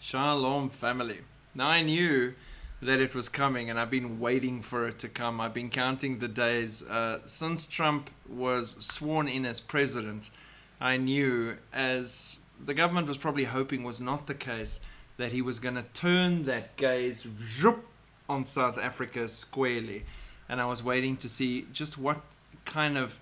Shalom, family. Now, I knew that it was coming, and I've been waiting for it to come. I've been counting the days since Trump was sworn in as president. I knew, as the government was probably hoping was not the case, that he was going to turn that gaze on South Africa squarely. And I was waiting to see just what kind of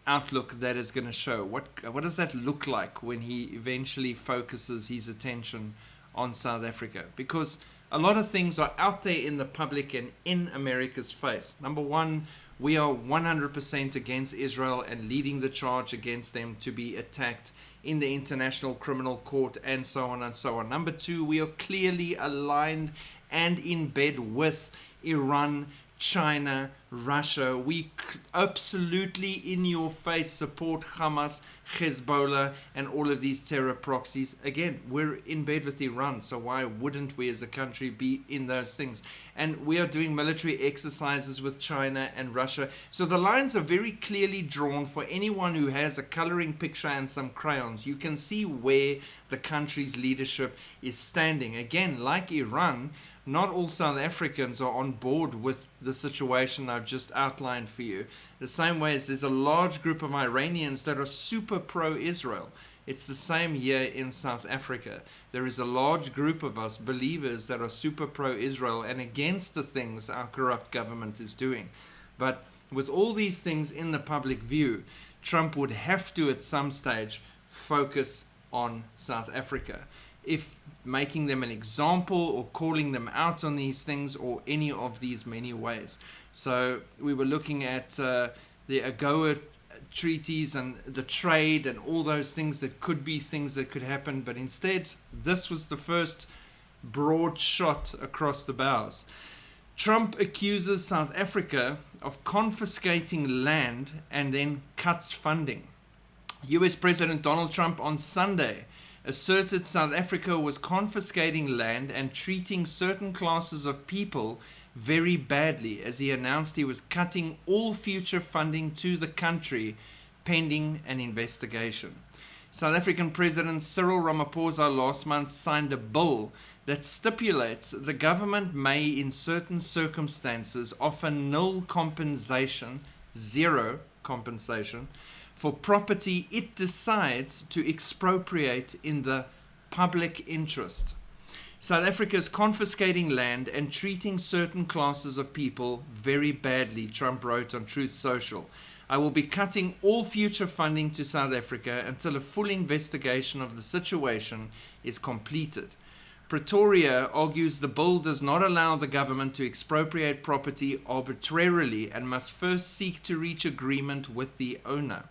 outlook that is going to show. What does that look like when he eventually focuses his attention on South Africa? Because a lot of things are out there in the public and in America's face. Number one, we are 100% against Israel and leading the charge against them to be attacked in the International Criminal Court and so on and so on. Number two, we are clearly aligned and in bed with Iran, China, Russia. We absolutely in your face support Hamas, Hezbollah, and all of these terror proxies. Again, we're in bed with Iran, so why wouldn't we as a country be in those things? And we are doing military exercises with China and Russia. So the lines are very clearly drawn for anyone who has a coloring picture and some crayons. You can see where the country's leadership is standing. Again, like Iran, not all South Africans are on board with the situation I've just outlined for you. The same way as there's a large group of Iranians that are super pro-Israel. It's the same here in South Africa. There is a large group of us believers that are super pro-Israel and against the things our corrupt government is doing. But with all these things in the public view, Trump would have to at some stage focus on South Africa. If making them an example or calling them out on these things or any of these many ways. So we were looking at the AGOA treaties and the trade and all those things that could be things that could happen, but instead this was the first broad shot across the bows. Trump accuses South Africa of confiscating land and then cuts funding. US President Donald Trump on Sunday asserted South Africa was confiscating land and treating certain classes of people very badly, as he announced he was cutting all future funding to the country pending an investigation. South African President Cyril Ramaphosa last month signed a bill that stipulates the government may in certain circumstances offer nil compensation, zero compensation, for property it decides to expropriate in the public interest. South Africa is confiscating land and treating certain classes of people very badly, Trump wrote on Truth Social. I will be cutting all future funding to South Africa until a full investigation of the situation is completed. Pretoria argues the bill does not allow the government to expropriate property arbitrarily and must first seek to reach agreement with the owner.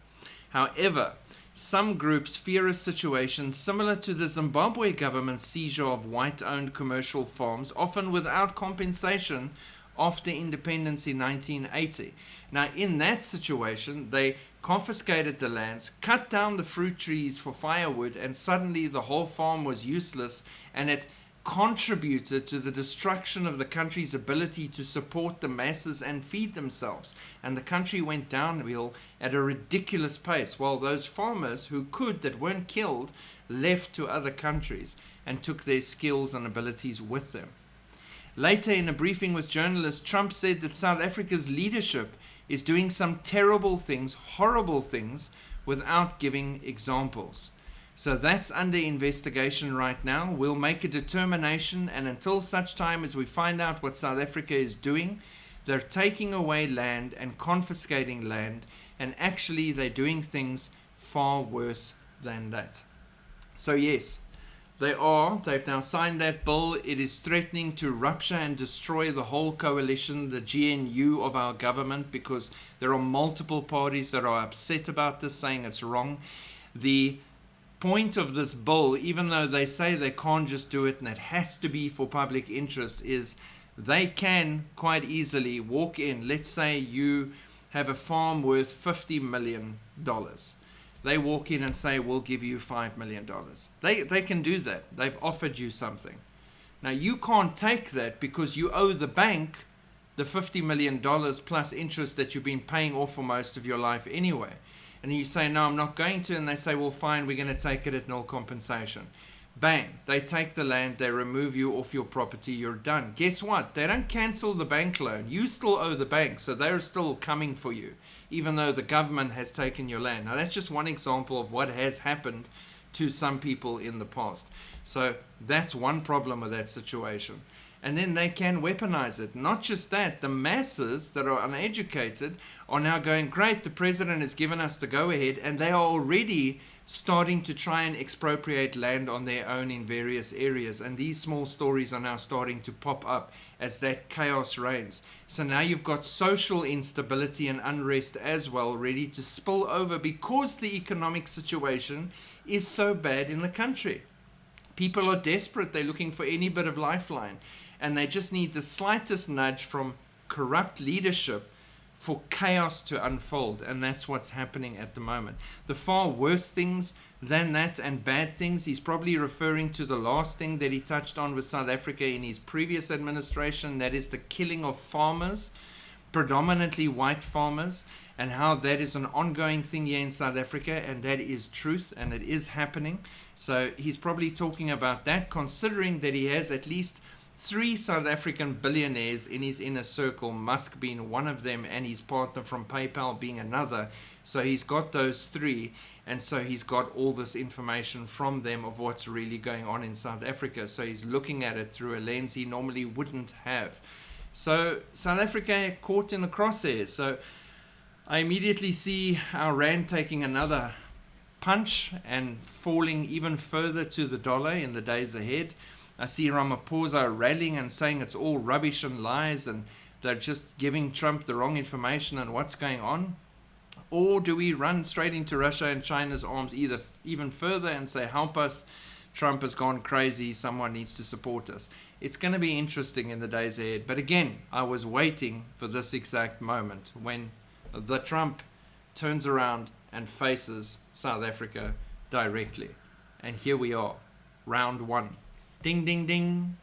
However, some groups fear a situation similar to the Zimbabwe government's seizure of white-owned commercial farms, often without compensation, after independence in 1980. Now, in that situation, they confiscated the lands, cut down the fruit trees for firewood, and suddenly the whole farm was useless, and it contributed to the destruction of the country's ability to support the masses and feed themselves. And the country went downhill at a ridiculous pace, while those farmers who could, that weren't killed, left to other countries and took their skills and abilities with them. Later, in a briefing with journalists, Trump said that South Africa's leadership is doing some terrible things, horrible things, without giving examples. So that's under investigation right now. We'll make a determination, and until such time as we find out what South Africa is doing, they're taking away land and confiscating land, and actually they're doing things far worse than that. So yes, they've now signed that bill. It is threatening to rupture and destroy the whole coalition, the GNU of our government, because there are multiple parties that are upset about this, saying it's wrong. The point of this bill, even though they say they can't just do it and it has to be for public interest, is they can quite easily walk in. Let's say you have a farm worth $50 million. They walk in and say, we'll give you $5 million. They can do that. They've offered you something. Now, you can't take that because you owe the bank the $50 million plus interest that you've been paying off for most of your life anyway. And you say, no, I'm not going to. And they say, well, fine, we're going to take it at no compensation. Bang, they take the land, they remove you off your property, you're done. Guess what? They don't cancel the bank loan. You still owe the bank, so they're still coming for you, even though the government has taken your land. Now, that's just one example of what has happened to some people in the past. So that's one problem with that situation. And then they can weaponize it. Not just that, the masses that are uneducated are now going, great, the president has given us the go-ahead, and they are already starting to try and expropriate land on their own in various areas. And these small stories are now starting to pop up as that chaos reigns. So now you've got social instability and unrest as well, ready to spill over because the economic situation is so bad in the country. People are desperate. They're looking for any bit of lifeline. And they just need the slightest nudge from corrupt leadership for chaos to unfold. And that's what's happening at the moment. The far worse things than that and bad things, he's probably referring to the last thing that he touched on with South Africa in his previous administration. That is the killing of farmers, predominantly white farmers, and how that is an ongoing thing here in South Africa. And that is truth, and it is happening. So he's probably talking about that, considering that he has at least 3 South African billionaires in his inner circle, Musk being one of them and his partner from PayPal being another. So he's got those 3, and so he's got all this information from them of what's really going on in South Africa. So he's looking at it through a lens he normally wouldn't have. So South Africa caught in the crosshairs. So I immediately see our rand taking another punch and falling even further to the dollar in the days ahead. I see Ramaphosa rallying and saying it's all rubbish and lies and they're just giving Trump the wrong information on what's going on. Or do we run straight into Russia and China's arms even further and say, help us, Trump has gone crazy, someone needs to support us? It's going to be interesting in the days ahead. But again, I was waiting for this exact moment when the Trump turns around and faces South Africa directly. And here we are, round 1. Ding, ding, ding.